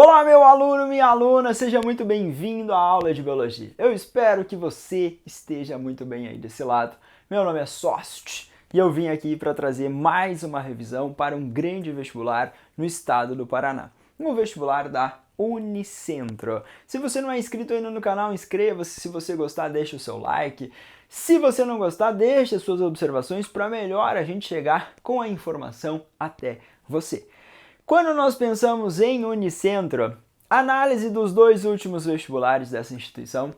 Olá, meu aluno, minha aluna, seja muito bem-vindo à aula de Biologia. Eu espero que você esteja muito bem aí desse lado. Meu nome é Sost e eu vim aqui para trazer mais uma revisão para um grande vestibular no estado do Paraná. Um vestibular da Unicentro. Se você não é inscrito ainda no canal, inscreva-se. Se você gostar, deixa o seu like. Se você não gostar, deixe as suas observações para melhor a gente chegar com a informação até você. Quando nós pensamos em Unicentro, análise dos dois últimos vestibulares dessa instituição,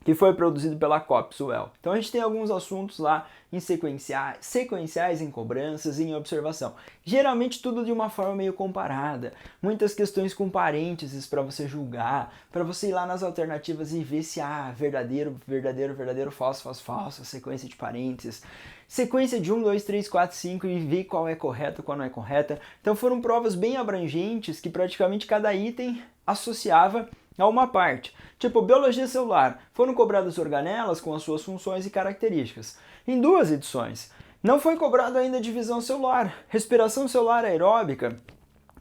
que foi produzido pela Copsuel. Então a gente tem alguns assuntos lá em sequenciais em cobranças e em observação. Geralmente tudo de uma forma meio comparada. Muitas questões com parênteses para você julgar, para você ir lá nas alternativas e ver se há verdadeiro, falso, sequência de parênteses. Sequência de 1, 2, 3, 4, 5 e ver qual é correta, qual não é correta. Então foram provas bem abrangentes que praticamente cada item associava a uma parte. Tipo, biologia celular, foram cobradas organelas com as suas funções e características. Em duas edições. Não foi cobrado ainda a divisão celular. Respiração celular aeróbica,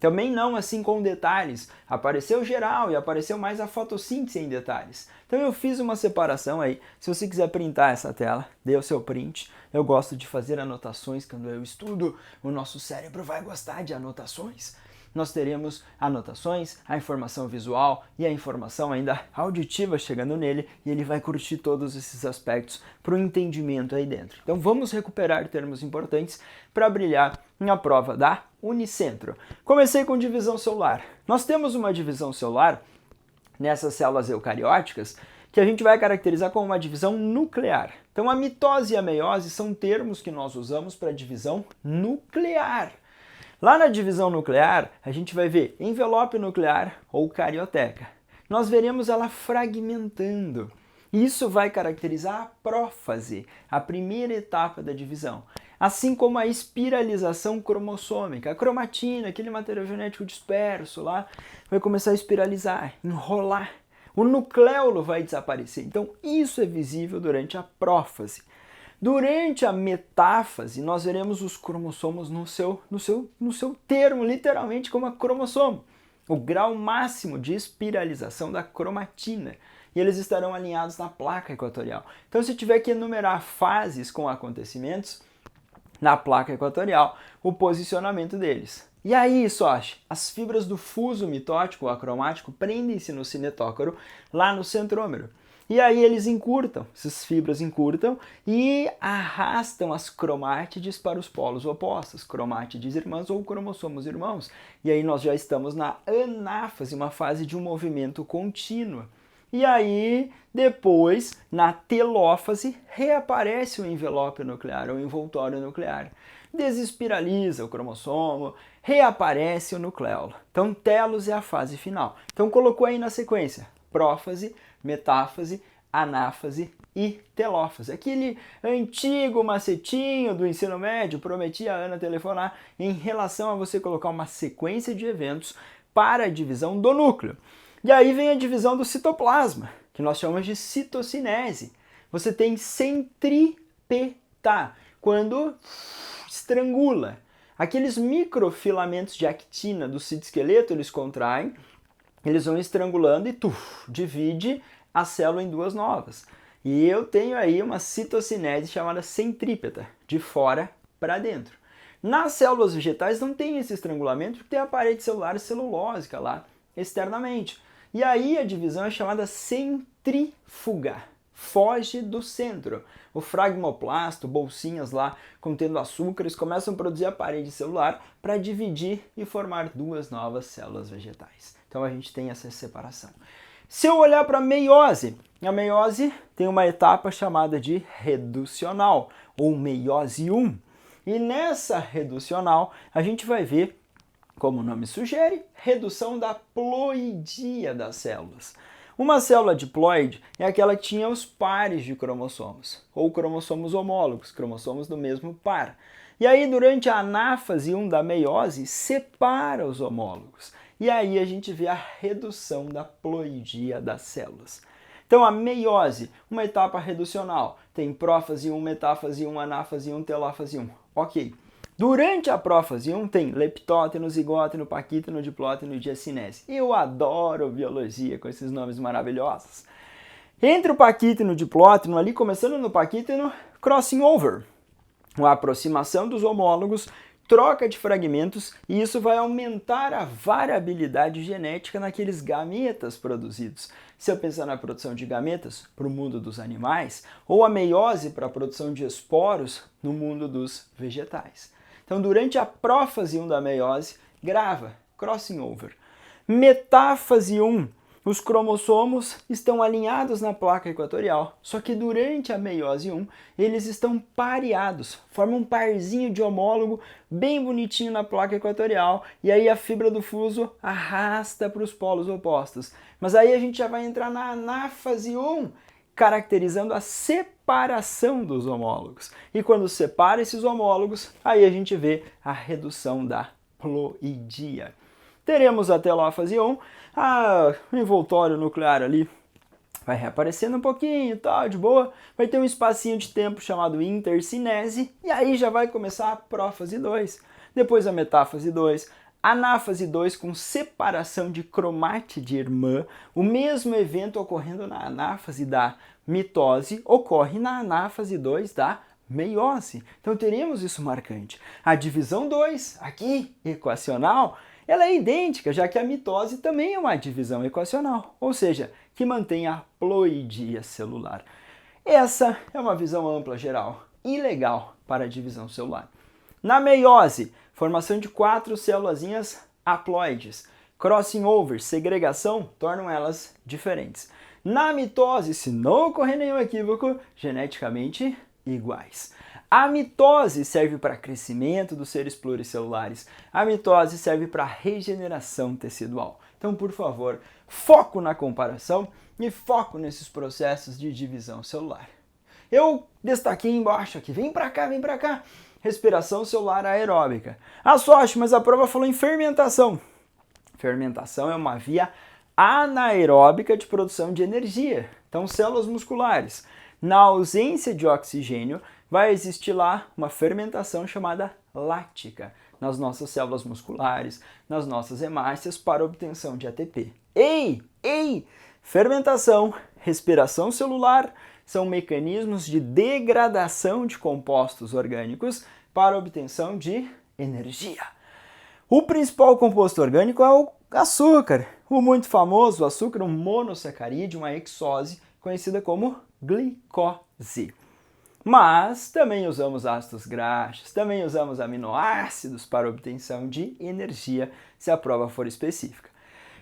também não assim com detalhes. Apareceu geral e apareceu mais a fotossíntese em detalhes. Então eu fiz uma separação aí. Se você quiser printar essa tela, dê o seu print. Eu gosto de fazer anotações quando eu estudo. O nosso cérebro vai gostar de anotações. Nós teremos anotações, a informação visual e a informação ainda auditiva chegando nele e ele vai curtir todos esses aspectos para o entendimento aí dentro. Então vamos recuperar termos importantes para brilhar na prova da Unicentro. Comecei com divisão celular. Nós temos uma divisão celular nessas células eucarióticas que a gente vai caracterizar como uma divisão nuclear. Então a mitose e a meiose são termos que nós usamos para divisão nuclear. Lá na divisão nuclear, a gente vai ver envelope nuclear ou carioteca. Nós veremos ela fragmentando. Isso vai caracterizar a prófase, a primeira etapa da divisão. Assim como a espiralização cromossômica. A cromatina, aquele material genético disperso lá, vai começar a espiralizar, enrolar. O nucleolo vai desaparecer. Então, isso é visível durante a prófase. Durante a metáfase, nós veremos os cromossomos no seu termo, literalmente como a cromossomo. O grau máximo de espiralização da cromatina. E eles estarão alinhados na placa equatorial. Então, se tiver que enumerar fases com acontecimentos, na placa equatorial, o posicionamento deles. E aí, Soch, as fibras do fuso mitótico acromático prendem-se no cinetócoro, lá no centrômero. E aí eles encurtam, essas fibras encurtam e arrastam as cromátides para os polos opostos, cromátides irmãs ou cromossomos irmãos. E aí nós já estamos na anáfase, uma fase de um movimento contínuo. E aí, depois, na telófase, reaparece o envelope nuclear, o envoltório nuclear. Desespiraliza o cromossomo, reaparece o nucleolo. Então, telos é a fase final. Então, colocou aí na sequência, prófase, metáfase, anáfase e telófase. Aquele antigo macetinho do ensino médio, prometia a Ana telefonar em relação a você colocar uma sequência de eventos para a divisão do núcleo. E aí vem a divisão do citoplasma, que nós chamamos de citocinese. Você tem centrípeta, quando estrangula. Aqueles microfilamentos de actina do citoesqueleto, eles contraem, eles vão estrangulando e divide a célula em duas novas. E eu tenho aí uma citocinese chamada centrípeta, de fora para dentro. Nas células vegetais não tem esse estrangulamento porque tem a parede celular celulósica lá externamente. E aí a divisão é chamada centrífuga, foge do centro. O fragmoplasto, bolsinhas lá contendo açúcares, começam a produzir a parede celular para dividir e formar duas novas células vegetais. Então a gente tem essa separação. Se eu olhar para a meiose tem uma etapa chamada de reducional, ou meiose 1. E nessa reducional a gente vai ver, como o nome sugere, redução da ploidia das células. Uma célula diploide é aquela que tinha os pares de cromossomos, ou cromossomos homólogos, cromossomos do mesmo par. E aí, durante a anáfase 1 da meiose, separa os homólogos. E aí a gente vê a redução da ploidia das células. Então a meiose, uma etapa reducional, tem prófase 1, metáfase 1, anáfase 1, telófase 1. Ok. Durante a prófase 1 tem leptóteno, zigóteno, paquíteno, diplóteno e diacinese. Eu adoro biologia com esses nomes maravilhosos. Entre o paquíteno e o diplóteno, ali começando no paquíteno, crossing over, uma aproximação dos homólogos, troca de fragmentos, e isso vai aumentar a variabilidade genética naqueles gametas produzidos. Se eu pensar na produção de gametas para o mundo dos animais, ou a meiose para a produção de esporos no mundo dos vegetais. Então, durante a prófase 1 da meiose, grava, crossing over. Metáfase 1, os cromossomos estão alinhados na placa equatorial, só que durante a meiose 1, eles estão pareados, formam um parzinho de homólogo bem bonitinho na placa equatorial, e aí a fibra do fuso arrasta para os polos opostos. Mas aí a gente já vai entrar na anáfase 1, caracterizando a separação dos homólogos. E quando separa esses homólogos, aí a gente vê a redução da ploidia. Teremos a telófase 1, o envoltório nuclear ali vai reaparecendo um pouquinho, tal, de boa. Vai ter um espacinho de tempo chamado intercinese, e aí já vai começar a prófase 2. Depois a metáfase 2, anáfase 2 com separação de cromátide irmã. O mesmo evento ocorrendo na anáfase da mitose ocorre na anáfase 2 da meiose. Então teremos isso marcante. A divisão 2, aqui, equacional, ela é idêntica, já que a mitose também é uma divisão equacional, ou seja, que mantém a ploidia celular. Essa é uma visão ampla geral e legal para a divisão celular. Na meiose, formação de 4 célulazinhas haploides. Crossing over, segregação, tornam elas diferentes. Na mitose, se não ocorrer nenhum equívoco, geneticamente iguais. A mitose serve para crescimento dos seres pluricelulares. A mitose serve para regeneração tecidual. Então, por favor, foco na comparação e foco nesses processos de divisão celular. Eu destaquei embaixo aqui, vem para cá, respiração celular aeróbica. Sócio, mas a prova falou em fermentação. Fermentação é uma via anaeróbica de produção de energia. Então, células musculares. Na ausência de oxigênio, vai existir lá uma fermentação chamada láctica nas nossas células musculares, nas nossas hemácias para obtenção de ATP. Ei! Fermentação, respiração celular são mecanismos de degradação de compostos orgânicos para obtenção de energia. O principal composto orgânico é o açúcar, o muito famoso açúcar, um monossacarídeo, uma hexose, conhecida como glicose. Mas também usamos ácidos graxos, também usamos aminoácidos para obtenção de energia, se a prova for específica.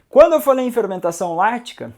Quando eu falei em fermentação láctica,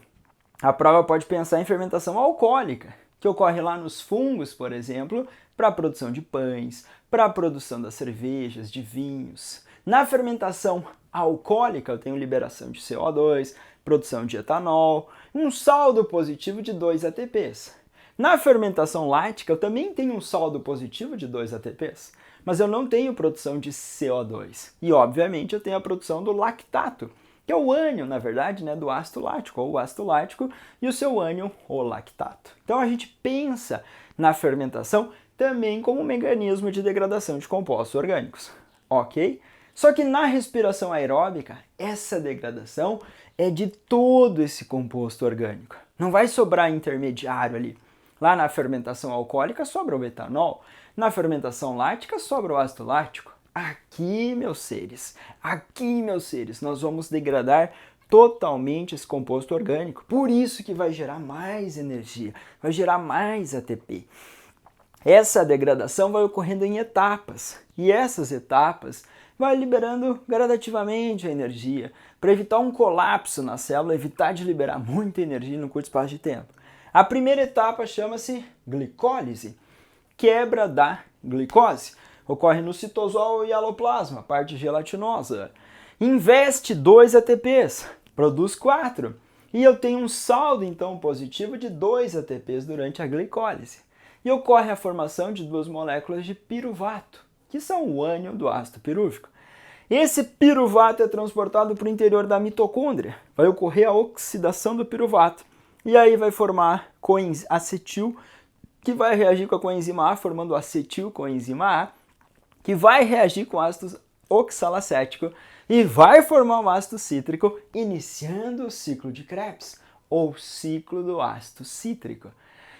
a prova pode pensar em fermentação alcoólica, que ocorre lá nos fungos, por exemplo, para a produção de pães, para a produção das cervejas, de vinhos. Na fermentação alcoólica, eu tenho liberação de CO2, produção de etanol, um saldo positivo de 2 ATPs. Na fermentação láctica, eu também tenho um saldo positivo de 2 ATPs, mas eu não tenho produção de CO2. E, obviamente, eu tenho a produção do lactato, que é o ânion, na verdade, né, do ácido lático, ou o ácido lático, e o seu ânion, o lactato. Então, a gente pensa na fermentação também como um mecanismo de degradação de compostos orgânicos, ok? Só que na respiração aeróbica, essa degradação é de todo esse composto orgânico. Não vai sobrar intermediário ali. Lá na fermentação alcoólica sobra o etanol, na fermentação lática sobra o ácido lático. Aqui, meus seres, nós vamos degradar totalmente esse composto orgânico. Por isso que vai gerar mais energia, vai gerar mais ATP. Essa degradação vai ocorrendo em etapas, e essas etapas vai liberando gradativamente a energia, para evitar um colapso na célula, evitar de liberar muita energia no curto espaço de tempo. A primeira etapa chama-se glicólise, quebra da glicose. Ocorre no citosol e aloplasma, parte gelatinosa. Investe 2 ATPs, produz 4. E eu tenho um saldo, então, positivo de 2 ATPs durante a glicólise. E ocorre a formação de 2 moléculas de piruvato, que são o ânion do ácido pirúvico. Esse piruvato é transportado para o interior da mitocôndria. Vai ocorrer a oxidação do piruvato. E aí vai formar acetil, que vai reagir com a coenzima A, formando acetil coenzima A, que vai reagir com ácido oxalacético e vai formar um ácido cítrico, iniciando o ciclo de Krebs, ou ciclo do ácido cítrico.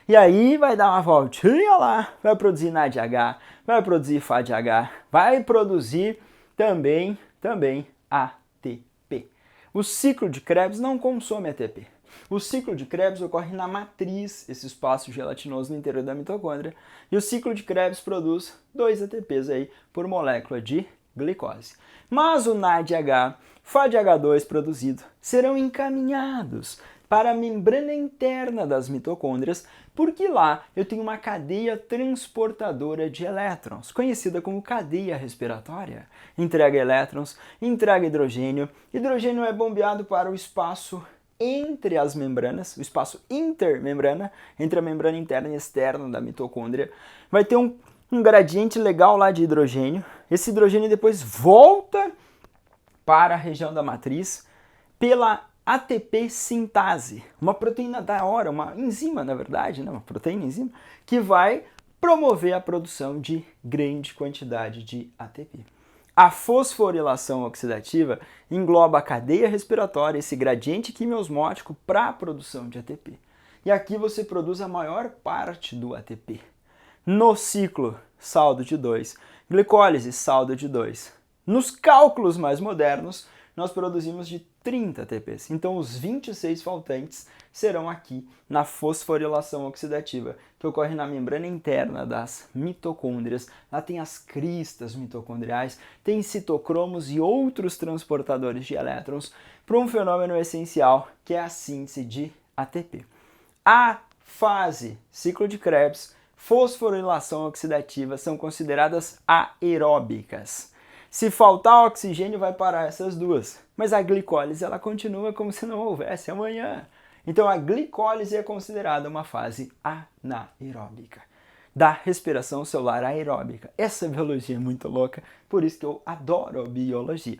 E aí vai dar uma voltinha lá, vai produzir NADH, vai produzir FADH, vai produzir também ATP. O ciclo de Krebs não consome ATP. O ciclo de Krebs ocorre na matriz, esse espaço gelatinoso no interior da mitocôndria, e o ciclo de Krebs produz 2 ATPs aí por molécula de glicose. Mas o NADH, FADH2 produzido serão encaminhados para a membrana interna das mitocôndrias, porque lá eu tenho uma cadeia transportadora de elétrons, conhecida como cadeia respiratória. Entrega elétrons, entrega hidrogênio. Hidrogênio é bombeado para o espaço entre as membranas, o espaço intermembrana, entre a membrana interna e externa da mitocôndria. Vai ter um gradiente legal lá de hidrogênio. Esse hidrogênio depois volta para a região da matriz pela ATP sintase, uma proteína da hora, uma enzima, na verdade, né? Uma proteína enzima, que vai promover a produção de grande quantidade de ATP. A fosforilação oxidativa engloba a cadeia respiratória, esse gradiente quimiosmótico para a produção de ATP. E aqui você produz a maior parte do ATP. No ciclo, saldo de 2. Glicólise, saldo de 2. Nos cálculos mais modernos, nós produzimos de 30 ATPs. Então, os 26 faltantes serão aqui na fosforilação oxidativa, que ocorre na membrana interna das mitocôndrias. Lá tem as cristas mitocondriais, tem citocromos e outros transportadores de elétrons para um fenômeno essencial, que é a síntese de ATP. A fase ciclo de Krebs, fosforilação oxidativa são consideradas aeróbicas. Se faltar oxigênio, vai parar essas duas. Mas a glicólise ela continua como se não houvesse amanhã. Então a glicólise é considerada uma fase anaeróbica da respiração celular aeróbica. Essa biologia é muito louca, por isso que eu adoro biologia.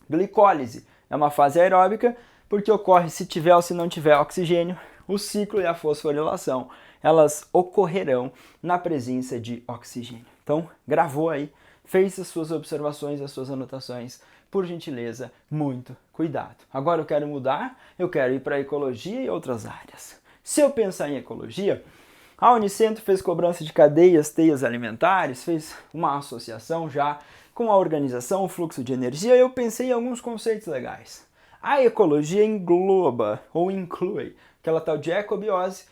Glicólise é uma fase aeróbica porque ocorre se tiver ou se não tiver oxigênio. O ciclo e a fosforilação, elas ocorrerão na presença de oxigênio. Então, gravou aí, fez as suas observações, as suas anotações, por gentileza, muito cuidado. Agora eu quero mudar, eu quero ir para a ecologia e outras áreas. Se eu pensar em ecologia, a Unicentro fez cobrança de cadeias, teias alimentares, fez uma associação já com a organização, o fluxo de energia, e eu pensei em alguns conceitos legais. A ecologia engloba ou inclui aquela tal de ecobiose,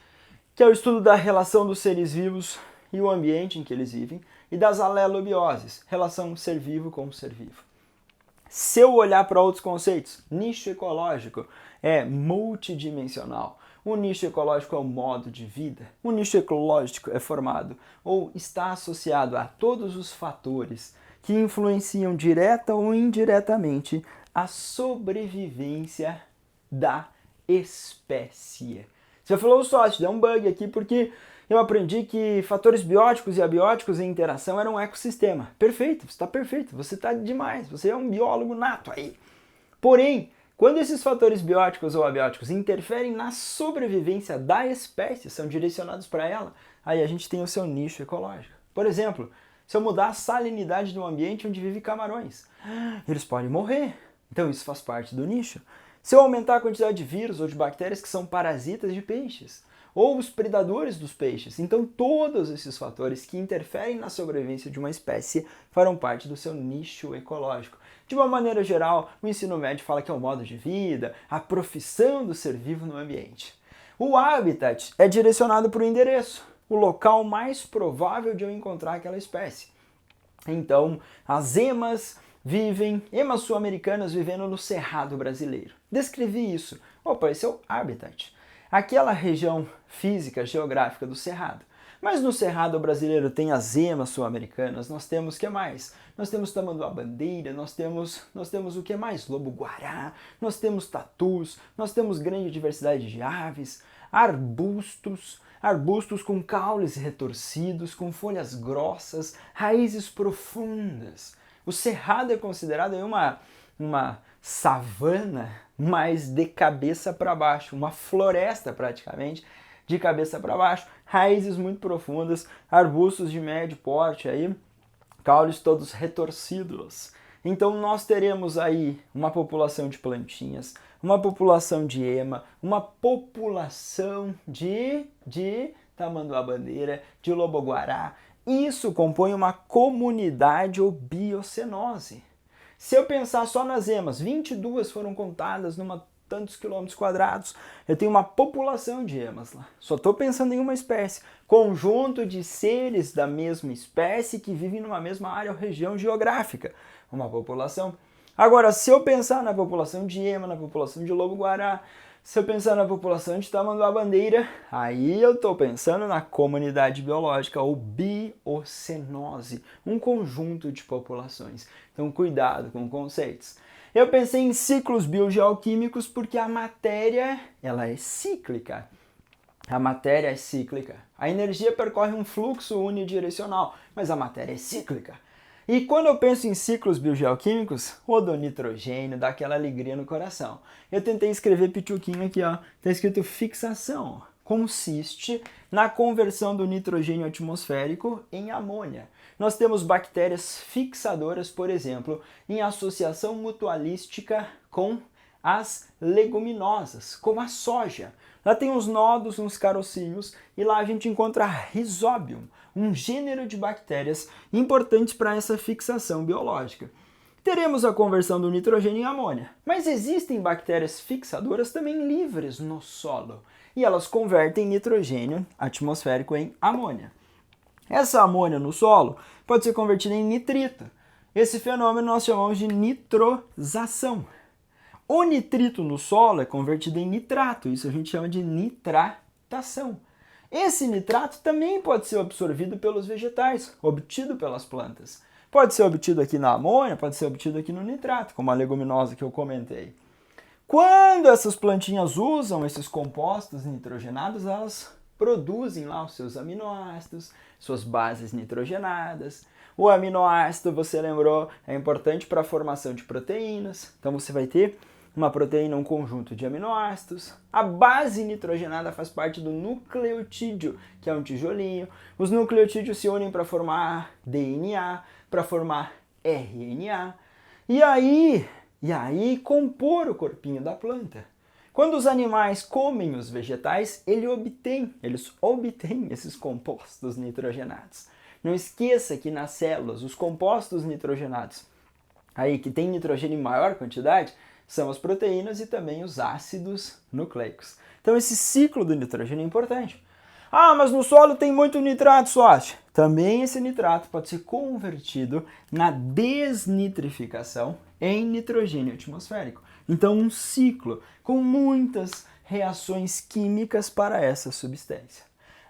que é o estudo da relação dos seres vivos e o ambiente em que eles vivem, e das alelobioses, relação ser vivo com ser vivo. Se eu olhar para outros conceitos, nicho ecológico é multidimensional. O nicho ecológico é o modo de vida. O nicho ecológico é formado ou está associado a todos os fatores que influenciam direta ou indiretamente a sobrevivência da espécie. Você falou só, te deu um bug aqui porque eu aprendi que fatores bióticos e abióticos em interação eram um ecossistema. Perfeito, você está perfeito, você está demais, você é um biólogo nato aí. Porém, quando esses fatores bióticos ou abióticos interferem na sobrevivência da espécie, são direcionados para ela, aí a gente tem o seu nicho ecológico. Por exemplo, se eu mudar a salinidade de um ambiente onde vivem camarões, eles podem morrer. Então isso faz parte do nicho. Se eu aumentar a quantidade de vírus ou de bactérias que são parasitas de peixes, ou os predadores dos peixes, então todos esses fatores que interferem na sobrevivência de uma espécie farão parte do seu nicho ecológico. De uma maneira geral, o ensino médio fala que é o modo de vida, a profissão do ser vivo no ambiente. O habitat é direcionado para o endereço, o local mais provável de eu encontrar aquela espécie. Então, as emas sul-americanas vivendo no Cerrado brasileiro. Descrevi isso. Opa, esse é o habitat. Aquela região física, geográfica do Cerrado. Mas no Cerrado brasileiro tem as emas sul-americanas, nós temos o que mais? Nós temos tamanduá-bandeira, nós temos o que mais? Lobo-guará, nós temos tatus, nós temos grande diversidade de aves, arbustos com caules retorcidos, com folhas grossas, raízes profundas. O Cerrado é considerado uma savana, mas de cabeça para baixo, uma floresta praticamente, de cabeça para baixo, raízes muito profundas, arbustos de médio porte aí, caules todos retorcidos. Então nós teremos aí uma população de plantinhas, uma população de ema, uma população de tamanduá-bandeira, de lobo-guará. Isso compõe uma comunidade ou biocenose. Se eu pensar só nas emas, 22 foram contadas numa tantos quilômetros quadrados, eu tenho uma população de emas lá. Só estou pensando em uma espécie. Conjunto de seres da mesma espécie que vivem numa mesma área ou região geográfica. Uma população. Agora, se eu pensar na população de ema, na população de lobo-guará, se eu pensar na população de tamanduá-bandeira, aí eu estou pensando na comunidade biológica ou biocenose, um conjunto de populações. Então, cuidado com conceitos. Eu pensei em ciclos biogeoquímicos porque a matéria, ela é cíclica. A matéria é cíclica. A energia percorre um fluxo unidirecional, mas a matéria é cíclica. E quando eu penso em ciclos biogeoquímicos, o do nitrogênio dá aquela alegria no coração. Eu tentei escrever pituquinho aqui, ó. Tá escrito fixação. Consiste na conversão do nitrogênio atmosférico em amônia. Nós temos bactérias fixadoras, por exemplo, em associação mutualística com as leguminosas, como a soja. Lá tem uns nodos, uns carocímios, e lá a gente encontra Rhizobium, um gênero de bactérias importantes para essa fixação biológica. Teremos a conversão do nitrogênio em amônia, mas existem bactérias fixadoras também livres no solo, e elas convertem nitrogênio atmosférico em amônia. Essa amônia no solo pode ser convertida em nitrito. Esse fenômeno nós chamamos de nitrosação. O nitrito no solo é convertido em nitrato, isso a gente chama de nitratação. Esse nitrato também pode ser absorvido pelos vegetais, obtido pelas plantas. Pode ser obtido aqui na amônia, pode ser obtido aqui no nitrato, como a leguminosa que eu comentei. Quando essas plantinhas usam esses compostos nitrogenados, elas produzem lá os seus aminoácidos, suas bases nitrogenadas. O aminoácido, você lembrou, é importante para a formação de proteínas. Então você vai ter uma proteína, um conjunto de aminoácidos. A base nitrogenada faz parte do nucleotídeo, que é um tijolinho. Os nucleotídeos se unem para formar DNA, para formar RNA. E aí compor o corpinho da planta. Quando os animais comem os vegetais, eles obtêm esses compostos nitrogenados. Não esqueça que nas células, os compostos nitrogenados, aí que tem nitrogênio em maior quantidade, são as proteínas e também os ácidos nucleicos. Então esse ciclo do nitrogênio é importante. Ah, mas no solo tem muito nitrato, Swati. Também esse nitrato pode ser convertido na desnitrificação em nitrogênio atmosférico. Então um ciclo com muitas reações químicas para essa substância.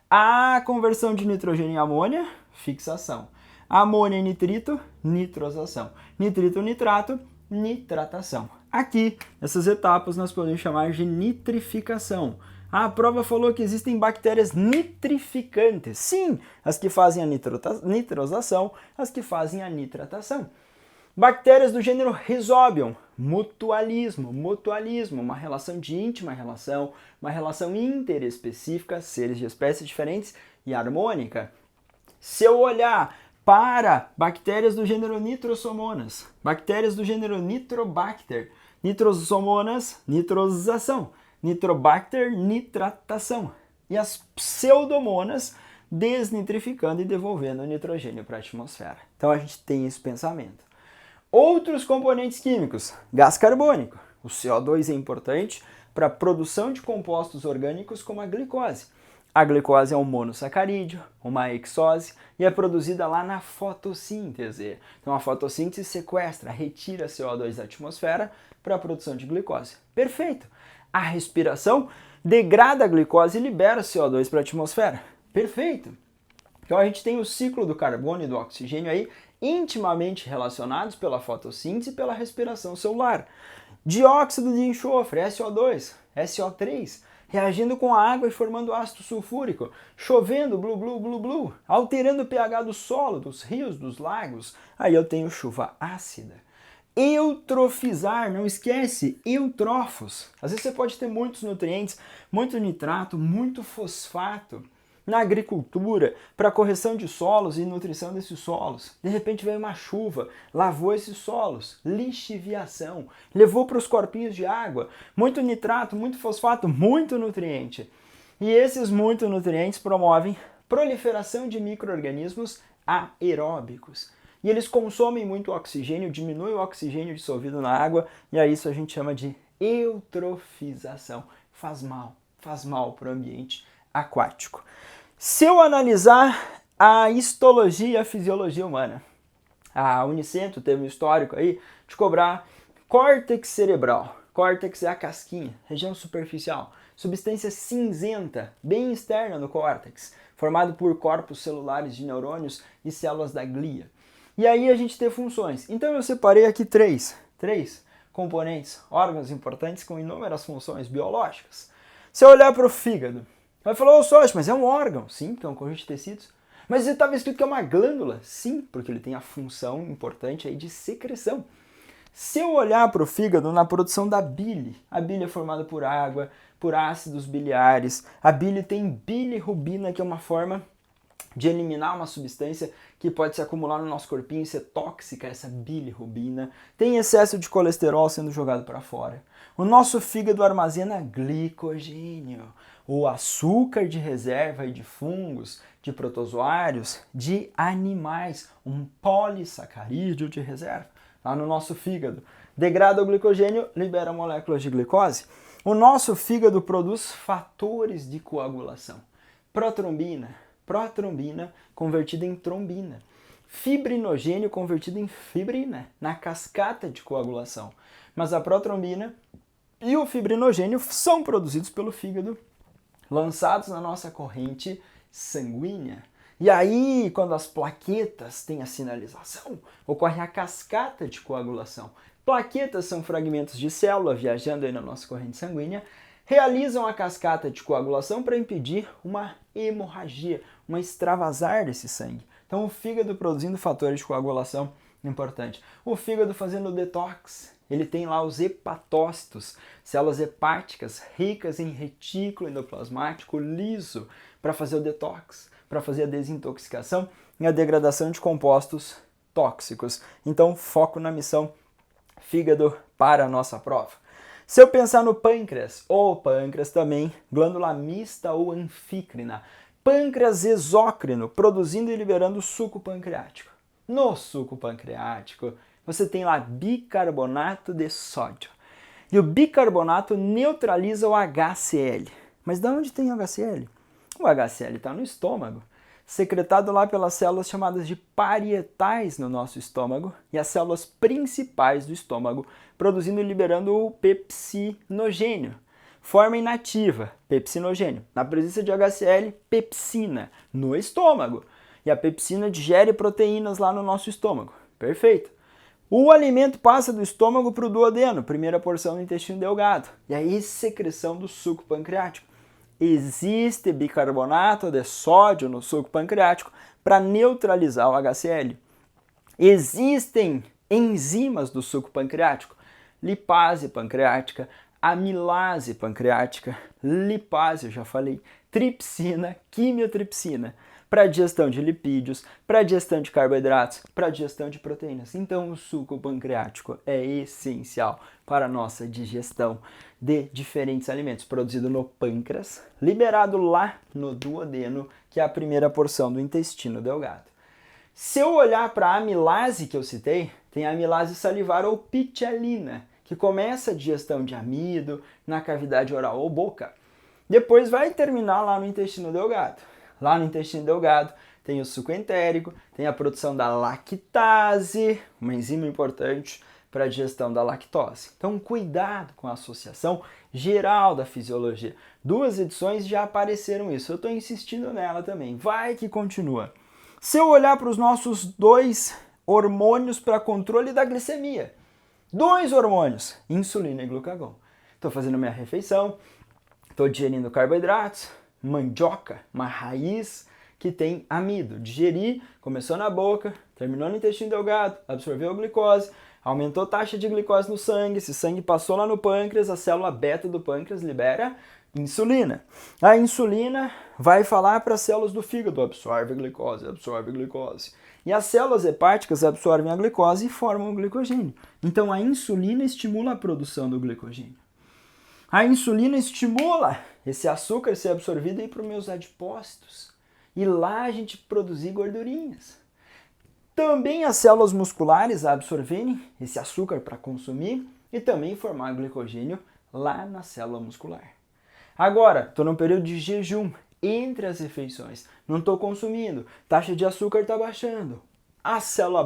A conversão de nitrogênio em amônia, fixação. Amônia em nitrito, nitrosação. Nitrito, nitrato, nitratação. Aqui, essas etapas nós podemos chamar de nitrificação. A prova falou que existem bactérias nitrificantes. Sim, as que fazem a nitrosação, as que fazem a nitratação. Bactérias do gênero Rhizobium, mutualismo, uma relação de íntima relação, uma relação interespecífica, seres de espécies diferentes e harmônica. Se eu olhar para bactérias do gênero Nitrosomonas, bactérias do gênero Nitrobacter, Nitrosomonas, nitrosação, Nitrobacter, nitratação, e as pseudomonas desnitrificando e devolvendo o nitrogênio para a atmosfera. Então a gente tem esse pensamento. Outros componentes químicos, gás carbônico. O CO2 é importante para a produção de compostos orgânicos como a glicose. A glicose é um monossacarídeo, uma hexose, e é produzida lá na fotossíntese. Então a fotossíntese sequestra, retira CO2 da atmosfera para a produção de glicose. Perfeito! A respiração degrada a glicose e libera CO2 para a atmosfera. Perfeito! Então a gente tem o ciclo do carbono e do oxigênio aí intimamente relacionados pela fotossíntese e pela respiração celular. Dióxido de enxofre, SO2, SO3, reagindo com a água e formando ácido sulfúrico, chovendo, blu, blu, blu, blu, alterando o pH do solo, dos rios, dos lagos. Aí eu tenho chuva ácida. Eutrofizar, não esquece, eutrófos. Às vezes você pode ter muitos nutrientes, muito nitrato, muito fosfato. na agricultura, para correção de solos e nutrição desses solos. De repente veio uma chuva, lavou esses solos, lixiviação, levou para os corpinhos de água, muito nitrato, muito fosfato, muito nutriente. E esses muitos nutrientes promovem proliferação de micro-organismos aeróbicos. E eles consomem muito oxigênio, diminui o oxigênio dissolvido na água, e a isso a gente chama de eutrofização. Faz mal para o ambiente aquático. Se eu analisar a histologia e a fisiologia humana, a Unicentro teve um histórico aí de cobrar córtex cerebral. Córtex é a casquinha, região superficial, substância cinzenta, bem externa no córtex, formado por corpos celulares de neurônios e células da glia. E aí a gente tem funções. Então eu separei aqui três componentes, órgãos importantes com inúmeras funções biológicas. Se eu olhar para o fígado, vai falar, ô Sócio, mas é um órgão. Sim, porque é um conjunto de tecidos. Mas estava escrito que é uma glândula. Sim, porque ele tem a função importante aí de secreção. Se eu olhar para o fígado na produção da bile, a bile é formada por água, por ácidos biliares. A bile tem bilirrubina, que é uma forma de eliminar uma substância que pode se acumular no nosso corpinho e ser tóxica, essa bilirrubina. Tem excesso de colesterol sendo jogado para fora. O nosso fígado armazena glicogênio, o açúcar de reserva de fungos, de protozoários, de animais, um polissacarídeo de reserva, lá no nosso fígado. Degrada o glicogênio, libera moléculas de glicose. O nosso fígado produz fatores de coagulação. Protrombina convertida em trombina. Fibrinogênio convertido em fibrina, na cascata de coagulação. Mas a protrombina e o fibrinogênio são produzidos pelo fígado, lançados na nossa corrente sanguínea. E aí, quando as plaquetas têm a sinalização, ocorre a cascata de coagulação. Plaquetas são fragmentos de célula viajando aí na nossa corrente sanguínea, realizam a cascata de coagulação para impedir uma hemorragia, um extravasar desse sangue. Então o fígado produzindo fatores de coagulação importante. O fígado fazendo detox, ele tem lá os hepatócitos, células hepáticas ricas em retículo endoplasmático liso para fazer o detox, para fazer a desintoxicação e a degradação de compostos tóxicos. Então foco na missão fígado para a nossa prova. Se eu pensar no pâncreas, ou pâncreas também, glândula mista ou anfícrina, pâncreas exócrino, produzindo e liberando suco pancreático. No suco pancreático, você tem lá bicarbonato de sódio. E o bicarbonato neutraliza o HCl. Mas de onde tem o HCl? O HCl está no estômago, secretado lá pelas células chamadas de parietais no nosso estômago e as células principais do estômago, produzindo e liberando o pepsinogênio. Forma inativa, pepsinogênio. Na presença de HCl, pepsina no estômago. E a pepsina digere proteínas lá no nosso estômago. Perfeito. O alimento passa do estômago para o duodeno, primeira porção do intestino delgado. E aí, secreção do suco pancreático. Existe bicarbonato de sódio no suco pancreático para neutralizar o HCl. Existem enzimas do suco pancreático, lipase pancreática, amilase pancreática, lipase, eu já falei, tripsina, quimiotripsina, para digestão de lipídios, para digestão de carboidratos, para digestão de proteínas. Então o suco pancreático é essencial para a nossa digestão de diferentes alimentos, produzido no pâncreas, liberado lá no duodeno, que é a primeira porção do intestino delgado. Se eu olhar para a amilase que eu citei, tem a amilase salivar ou pitialina, que começa a digestão de amido na cavidade oral ou boca. Depois vai terminar lá no intestino delgado. Lá no intestino delgado tem o suco entérico, tem a produção da lactase, uma enzima importante para a digestão da lactose. Então, cuidado com a associação geral da fisiologia. 2 edições já apareceram isso, eu estou insistindo nela também. Vai que continua. Se eu olhar para os nossos 2 hormônios para controle da glicemia, 2 hormônios, insulina e glucagon. Estou fazendo minha refeição, estou digerindo carboidratos, mandioca, uma raiz que tem amido. Digeri, começou na boca, terminou no intestino delgado, absorveu a glicose, aumentou a taxa de glicose no sangue, esse sangue passou lá no pâncreas, a célula beta do pâncreas libera Insulina. A insulina vai falar para as células do fígado, absorve a glicose, absorve a glicose. E as células hepáticas absorvem a glicose e formam o glicogênio. Então a insulina estimula a produção do glicogênio. A insulina estimula esse açúcar ser absorvido para os meus adipócitos. E lá a gente produzir gordurinhas. Também as células musculares absorverem esse açúcar para consumir e também formar glicogênio lá na célula muscular. Agora, estou num período de jejum entre as refeições, não estou consumindo, taxa de açúcar está baixando. A célula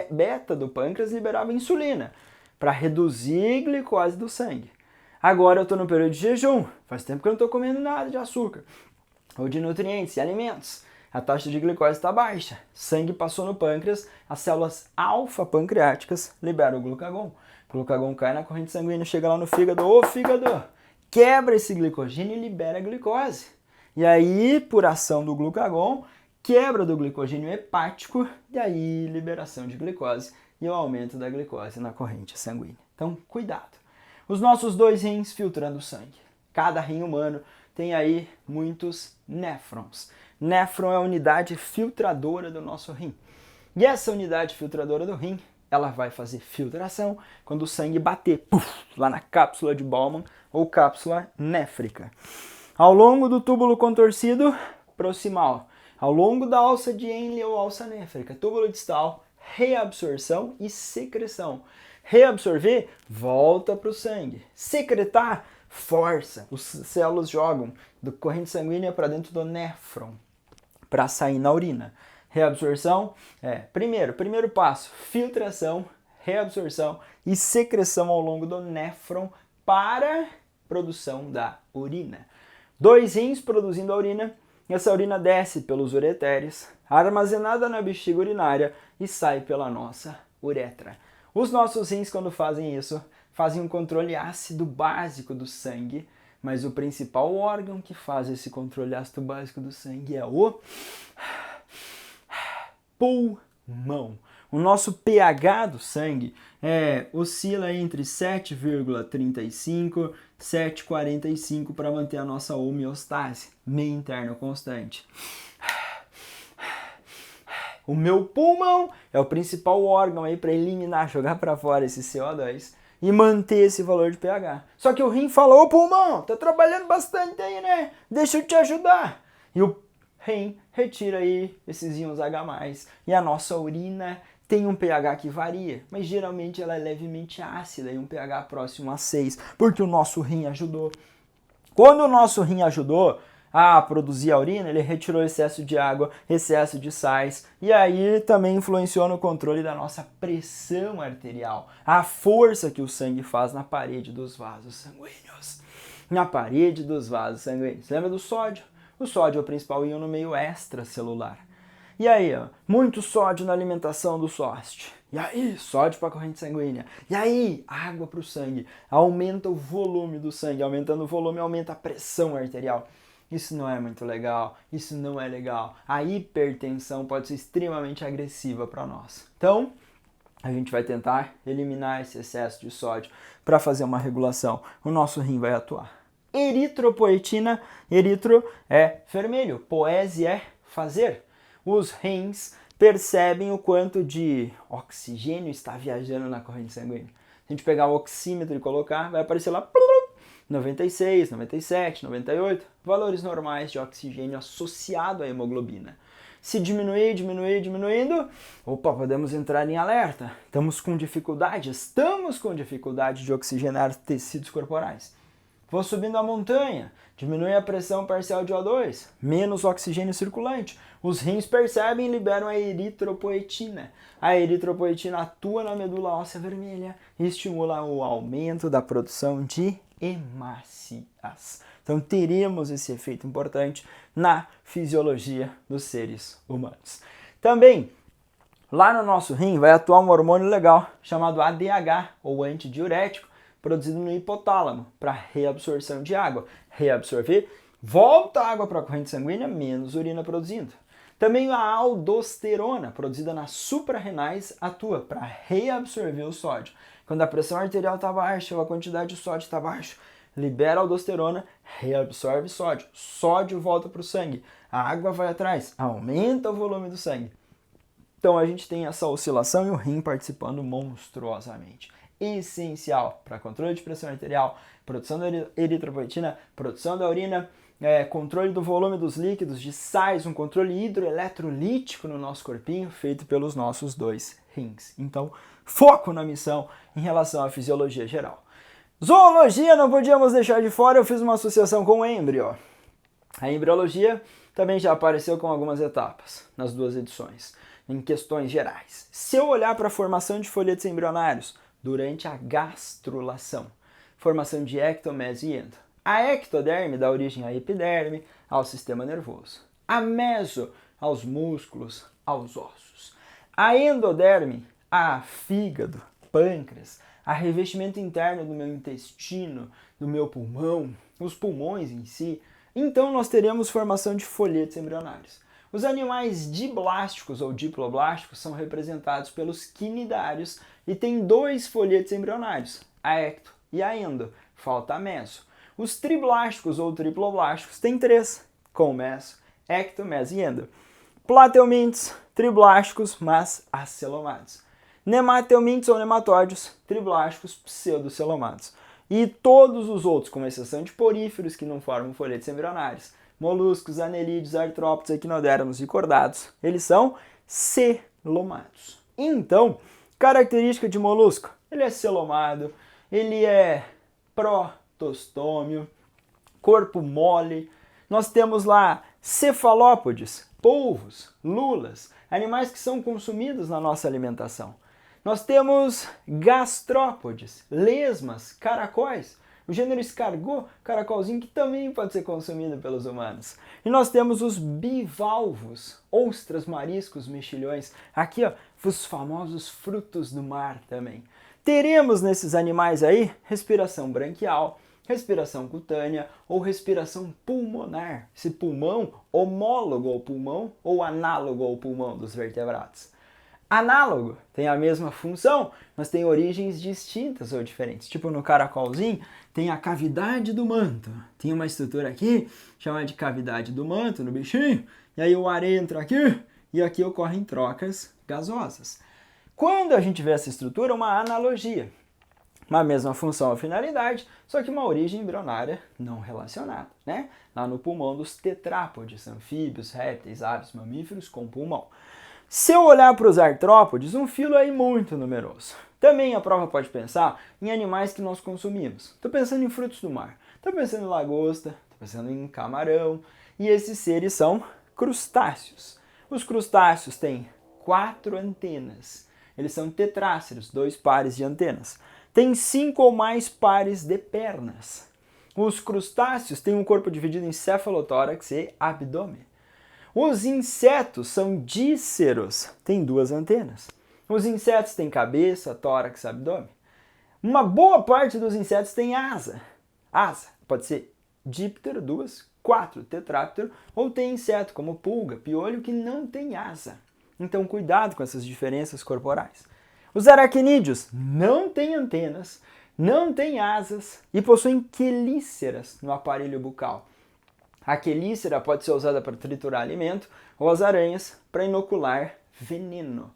beta do pâncreas liberava insulina para reduzir a glicose do sangue. Agora eu estou no período de jejum, faz tempo que eu não estou comendo nada de açúcar ou de nutrientes e alimentos. A taxa de glicose está baixa, sangue passou no pâncreas, as células alfa-pancreáticas liberam o glucagon. O glucagon cai na corrente sanguínea, chega lá no fígado, ô fígado, quebra esse glicogênio e libera a glicose. E aí, por ação do glucagon, quebra do glicogênio hepático, e aí liberação de glicose e o aumento da glicose na corrente sanguínea. Então, cuidado. Os nossos 2 rins filtrando sangue. Cada rim humano tem aí muitos néfrons. Néfron é a unidade filtradora do nosso rim. E essa unidade filtradora do rim, ela vai fazer filtração quando o sangue bater lá na cápsula de Bowman ou cápsula néfrica. Ao longo do túbulo contorcido proximal, ao longo da alça de Henle ou alça néfrica, túbulo distal, reabsorção e secreção. Reabsorver, volta para o sangue. Secretar, força. Os células jogam da corrente sanguínea para dentro do néfron para sair na urina. Reabsorção primeiro passo, filtração, reabsorção e secreção ao longo do néfron para produção da urina. 2 rins produzindo a urina, essa urina desce pelos ureteres, armazenada na bexiga urinária e sai pela nossa uretra. Os nossos rins, quando fazem isso, fazem um controle ácido básico do sangue, mas o principal órgão que faz esse controle ácido básico do sangue é o pulmão. O nosso pH do sangue oscila entre 7,35 e 7,45 para manter a nossa homeostase, meio interno constante. O meu pulmão é o principal órgão aí para eliminar, jogar para fora esse CO2 e manter esse valor de pH. Só que o rim falou, ô pulmão, tá trabalhando bastante aí, né? Deixa eu te ajudar. E o rim retira aí esses íons H+, e a nossa urina tem um pH que varia, mas geralmente ela é levemente ácida e um pH próximo a 6, porque o nosso rim ajudou. Quando o nosso rim ajudou a produzir a urina, ele retirou excesso de água, excesso de sais, e aí também influenciou no controle da nossa pressão arterial, a força que o sangue faz na parede dos vasos sanguíneos. Na parede dos vasos sanguíneos. Lembra do sódio? O sódio é o principal íon no meio extracelular. E aí, muito sódio na alimentação do sócio. E aí, sódio para a corrente sanguínea. E aí, água para o sangue. Aumenta o volume do sangue. Aumentando o volume, aumenta a pressão arterial. Isso não é muito legal, isso não é legal. A hipertensão pode ser extremamente agressiva para nós. Então, a gente vai tentar eliminar esse excesso de sódio para fazer uma regulação. O nosso rim vai atuar. Eritropoetina, eritro é vermelho, poese é fazer. Os rins percebem o quanto de oxigênio está viajando na corrente sanguínea. Se a gente pegar o oxímetro e colocar, vai aparecer lá 96, 97, 98, valores normais de oxigênio associado à hemoglobina. Se diminuindo, podemos entrar em alerta. Estamos com dificuldade de oxigenar tecidos corporais. Vou subindo a montanha, diminui a pressão parcial de O2, menos oxigênio circulante. Os rins percebem e liberam a eritropoetina. A eritropoetina atua na medula óssea vermelha e estimula o aumento da produção de hemácias. Então teremos esse efeito importante na fisiologia dos seres humanos. Também, lá no nosso rim vai atuar um hormônio legal chamado ADH, ou antidiurético, produzido no hipotálamo para reabsorção de água. Reabsorver, volta a água para a corrente sanguínea, menos urina produzindo. Também a aldosterona, produzida nas suprarrenais, atua para reabsorver o sódio. Quando a pressão arterial está baixa ou a quantidade de sódio está baixa, libera aldosterona, reabsorve sódio. Sódio volta para o sangue. A água vai atrás, aumenta o volume do sangue. Então a gente tem essa oscilação e o rim participando monstruosamente. Essencial para controle de pressão arterial, produção da eritropoetina, produção da urina, controle do volume dos líquidos, de sais, um controle hidroeletrolítico no nosso corpinho, feito pelos nossos 2 rins. Então, foco na missão em relação à fisiologia geral. Zoologia não podíamos deixar de fora, eu fiz uma associação com o êmbrio. A embriologia também já apareceu com algumas etapas nas 2 edições, em questões gerais. Se eu olhar para a formação de folhetos embrionários durante a gastrulação, formação de ecto, meso e endo. A ectoderme dá origem à epiderme, ao sistema nervoso. A meso, aos músculos, aos ossos. A endoderme, a fígado, pâncreas, a revestimento interno do meu intestino, do meu pulmão, os pulmões em si. Então nós teremos formação de folhetos embrionários. Os animais diblásticos ou diploblásticos são representados pelos quinidários e têm 2 folhetos embrionários, a ecto e a endo, falta a meso. Os triblásticos ou triploblásticos têm 3, com meso, ecto, meso e endo. Plateumintes, triblásticos, mas acelomados. Nemateumintes ou nematóides, triblásticos, pseudocelomados. E todos os outros, com exceção de poríferos, que não formam folhetos embrionários, moluscos, anelídeos, artrópodes, equinodermos e cordados, eles são celomados. Então, característica de molusco, ele é celomado, ele é protostômio, corpo mole. Nós temos lá cefalópodes, polvos, lulas, animais que são consumidos na nossa alimentação. Nós temos gastrópodes, lesmas, caracóis, o gênero escargot, caracolzinho, que também pode ser consumido pelos humanos. E nós temos os bivalvos, ostras, mariscos, mexilhões, aqui ó, os famosos frutos do mar também. Teremos nesses animais aí respiração branquial, respiração cutânea ou respiração pulmonar, esse pulmão homólogo ao pulmão ou análogo ao pulmão dos vertebrados. Análogo tem a mesma função, mas tem origens distintas ou diferentes. Tipo no caracolzinho tem a cavidade do manto. Tem uma estrutura aqui chamada de cavidade do manto no bichinho, e aí o ar entra aqui e aqui ocorrem trocas gasosas. Quando a gente vê essa estrutura, uma analogia. Uma mesma função ou finalidade, só que uma origem embrionária não relacionada, né? Lá no pulmão dos tetrápodes, anfíbios, répteis, aves, mamíferos com pulmão. Se eu olhar para os artrópodes, um filo aí muito numeroso. Também a prova pode pensar em animais que nós consumimos. Estou pensando em frutos do mar, estou pensando em lagosta, estou pensando em camarão. E esses seres são crustáceos. Os crustáceos têm 4 antenas. Eles são tetráceros, 2 pares de antenas. Tem 5 ou mais pares de pernas. Os crustáceos têm um corpo dividido em cefalotórax e abdômen. Os insetos são díceros, têm 2 antenas. Os insetos têm cabeça, tórax, abdômen. Uma boa parte dos insetos tem asa. Asa pode ser díptero, 2, 4, tetráptero, ou tem inseto como pulga, piolho, que não tem asa. Então cuidado com essas diferenças corporais. Os aracnídeos não têm antenas, não têm asas e possuem quelíceras no aparelho bucal. A quelícera pode ser usada para triturar alimento ou as aranhas para inocular veneno.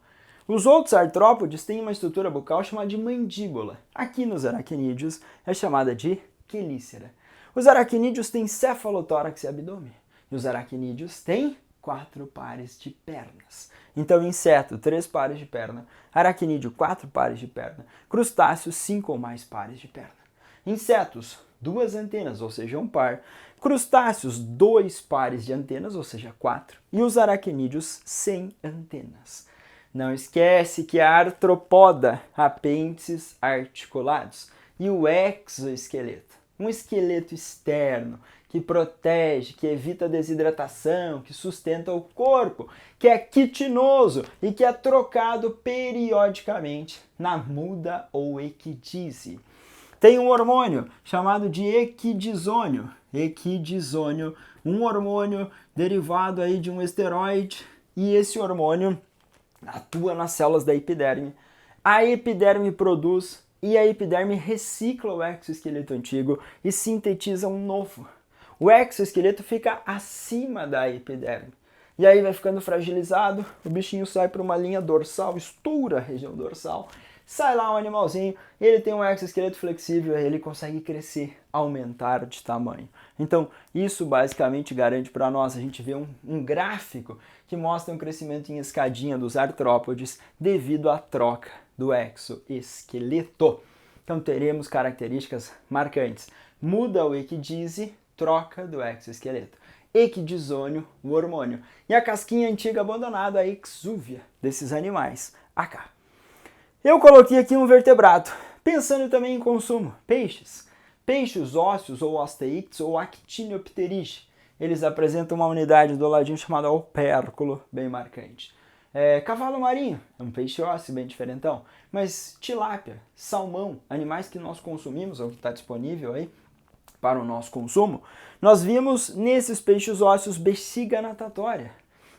Os outros artrópodes têm uma estrutura bucal chamada de mandíbula. Aqui nos aracnídeos é chamada de quelícera. Os aracnídeos têm cefalotórax e abdômen. E os aracnídeos têm 4 pares de pernas. Então, inseto, 3 pares de perna. Aracnídeo, 4 pares de perna. Crustáceos, 5 ou mais pares de perna. Insetos, 2 antenas, ou seja, 1 par. Crustáceos, 2 pares de antenas, ou seja, 4. E os aracnídeos, sem antenas. Não esquece que a artropoda, apêndices articulados. E o exoesqueleto, um esqueleto externo que protege, que evita a desidratação, que sustenta o corpo, que é quitinoso e que é trocado periodicamente na muda ou equidise. Tem um hormônio chamado de equidisônio. Equidisônio, um hormônio derivado aí de um esteroide, e esse hormônio atua nas células da epiderme. A epiderme produz e a epiderme recicla o exoesqueleto antigo e sintetiza um novo. O exoesqueleto fica acima da epiderme. E aí vai ficando fragilizado, o bichinho sai para uma linha dorsal, estoura a região dorsal, sai lá um animalzinho, ele tem um exoesqueleto flexível, ele consegue crescer, aumentar de tamanho. Então, isso basicamente garante para nós, a gente vê um gráfico que mostra um crescimento em escadinha dos artrópodes devido à troca do exoesqueleto. Então, teremos características marcantes. Muda o equidise, troca do exoesqueleto. Equidisônio, o hormônio. E a casquinha antiga abandonada, a exúvia desses animais. Cá. Eu coloquei aqui um vertebrado, pensando também em consumo. Peixes. Peixes ósseos ou osteíctes ou actiniopterige. Eles apresentam uma unidade do ladinho chamada opérculo, bem marcante. Cavalo marinho, é um peixe ósseo bem diferentão. Mas tilápia, salmão, animais que nós consumimos, ou que está disponível aí para o nosso consumo, nós vimos nesses peixes ósseos bexiga natatória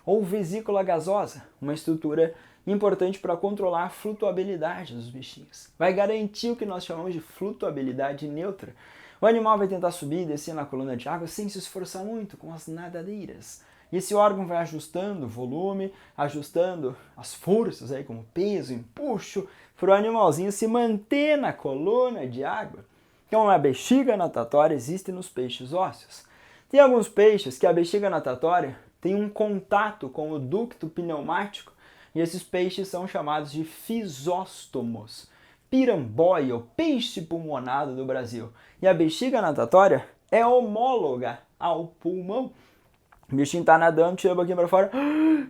ou vesícula gasosa, uma estrutura importante para controlar a flutuabilidade dos bichinhos. Vai garantir o que nós chamamos de flutuabilidade neutra. O animal vai tentar subir e descer na coluna de água sem se esforçar muito, com as nadadeiras. E esse órgão vai ajustando o volume, ajustando as forças, aí, como peso, empuxo, para o animalzinho se manter na coluna de água. Então a bexiga natatória existe nos peixes ósseos. Tem alguns peixes que a bexiga natatória tem um contato com o ducto pneumático e esses peixes são chamados de fisóstomos. Piramboia, o peixe pulmonado do Brasil. E a bexiga natatória é homóloga ao pulmão. O bichinho está nadando, tira a boquinha para fora,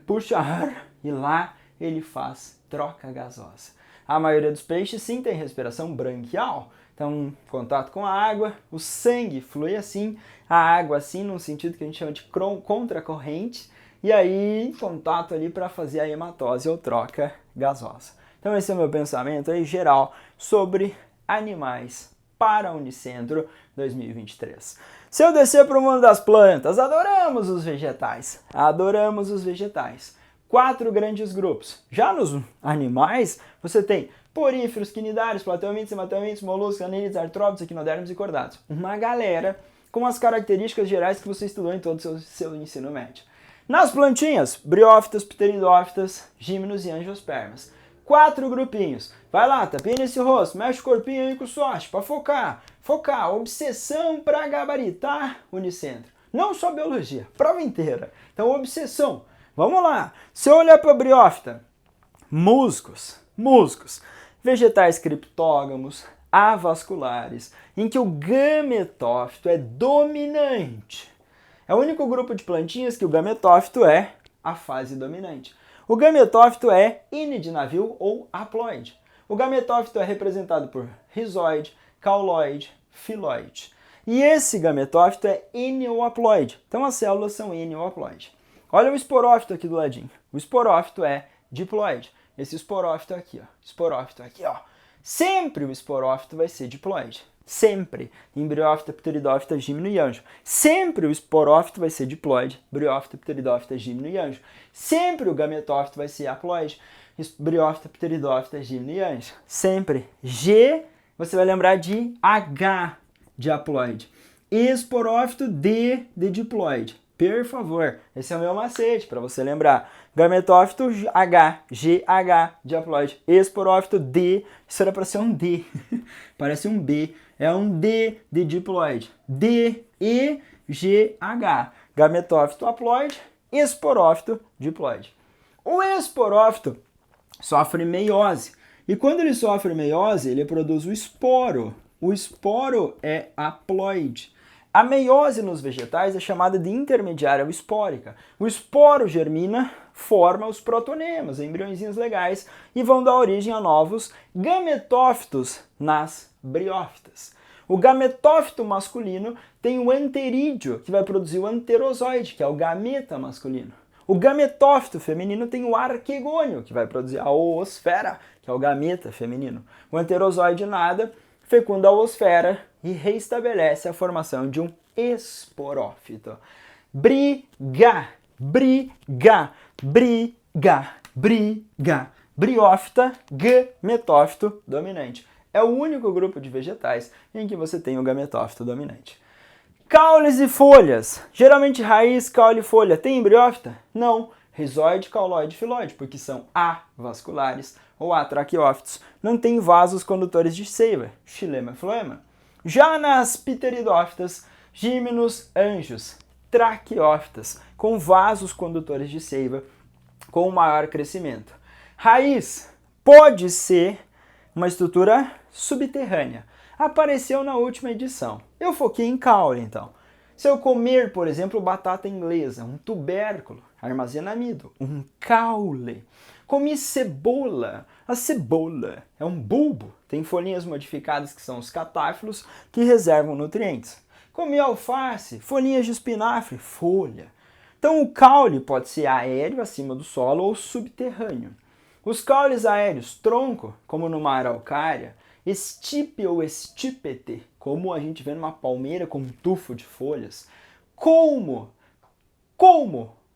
puxa ar e lá ele faz troca gasosa. A maioria dos peixes sim tem respiração branquial. Então, contato com a água, o sangue flui assim, a água assim, num sentido que a gente chama de contracorrente, e aí contato ali para fazer a hematose ou troca gasosa. Então esse é o meu pensamento aí geral sobre animais para a Unicentro 2023. Se eu descer para o mundo das plantas, adoramos os vegetais, adoramos os vegetais. 4 grandes grupos. Já nos animais, você tem poríferos, quinidários, plateumintes, hematelmintes, moluscos, anídeos, artrópodes, equinodermos e cordados. Uma galera com as características gerais que você estudou em todo o seu ensino médio. Nas plantinhas, briófitas, pteridófitas, gímenos e angiospermas. 4 grupinhos. Vai lá, tapinha nesse rosto, mexe o corpinho aí com sorte, para focar. Focar, obsessão para gabaritar Unicentro. Não só biologia, prova inteira. Então, obsessão. Vamos lá. Se eu olhar para a briófita, musgos, vegetais criptógamos, avasculares, em que o gametófito é dominante. É o único grupo de plantinhas que o gametófito é a fase dominante. O gametófito é inidinavil ou haploide. O gametófito é representado por rizoide, cauloide, filoide. E esse gametófito é eniohaploide. Então as células são eniohaploide. Olha o esporófito aqui do ladinho. O esporófito é diploide. Esse esporófito aqui, ó. Sempre o esporófito vai ser diploide. Sempre. Embriófita, pteridófita, gímeno e anjo. Sempre o esporófito vai ser diploide. Briófita, pteridófita, gímeno e anjo. Sempre o gametófito vai ser haploide. Briófita, pteridófita, gímeno e anjo. Sempre. G, você vai lembrar de H de haploide. Esporófito, D de diploide. Por favor, esse é o meu macete para você lembrar. Gametófito H, GH de haploide. Esporófito D, isso era para ser um D, parece um B, é um D de diploide. D, E, G, H. Gametófito haploide, esporófito diploide. O esporófito sofre meiose. E quando ele sofre meiose, ele produz o esporo. O esporo é haploide. A meiose nos vegetais é chamada de intermediária ou espórica. O esporo germina, forma os protonemas, embriõezinhos legais, e vão dar origem a novos gametófitos nas briófitas. O gametófito masculino tem o anterídeo, que vai produzir o anterozoide, que é o gameta masculino. O gametófito feminino tem o arquegônio, que vai produzir a oosfera, que é o gameta feminino. O anterozoide nada, fecunda a oosfera e reestabelece a formação de um esporófito. Briga. Briófita, gametófito dominante. É o único grupo de vegetais em que você tem o gametófito dominante. Caules e folhas. Geralmente raiz, caule e folha. Tem embriófita? Não. Rizoide, cauloide, filóide, porque são avasculares ou atraqueófitos. Não tem vasos condutores de seiva, xilema e floema. Já nas pteridófitas, gímenos, anjos, traqueófitas, com vasos condutores de seiva, com maior crescimento. Raiz pode ser uma estrutura subterrânea. Apareceu na última edição. Eu foquei em caule, então. Se eu comer, por exemplo, batata inglesa, um tubérculo, armazena amido, um caule. Comi cebola. A cebola é um bulbo, tem folhinhas modificadas que são os catáfilos, que reservam nutrientes. Comi alface, folhinhas de espinafre, folha. Então o caule pode ser aéreo, acima do solo, ou subterrâneo. Os caules aéreos, tronco, como numa araucária, estipe ou estipete, como a gente vê numa palmeira com um tufo de folhas, colmo,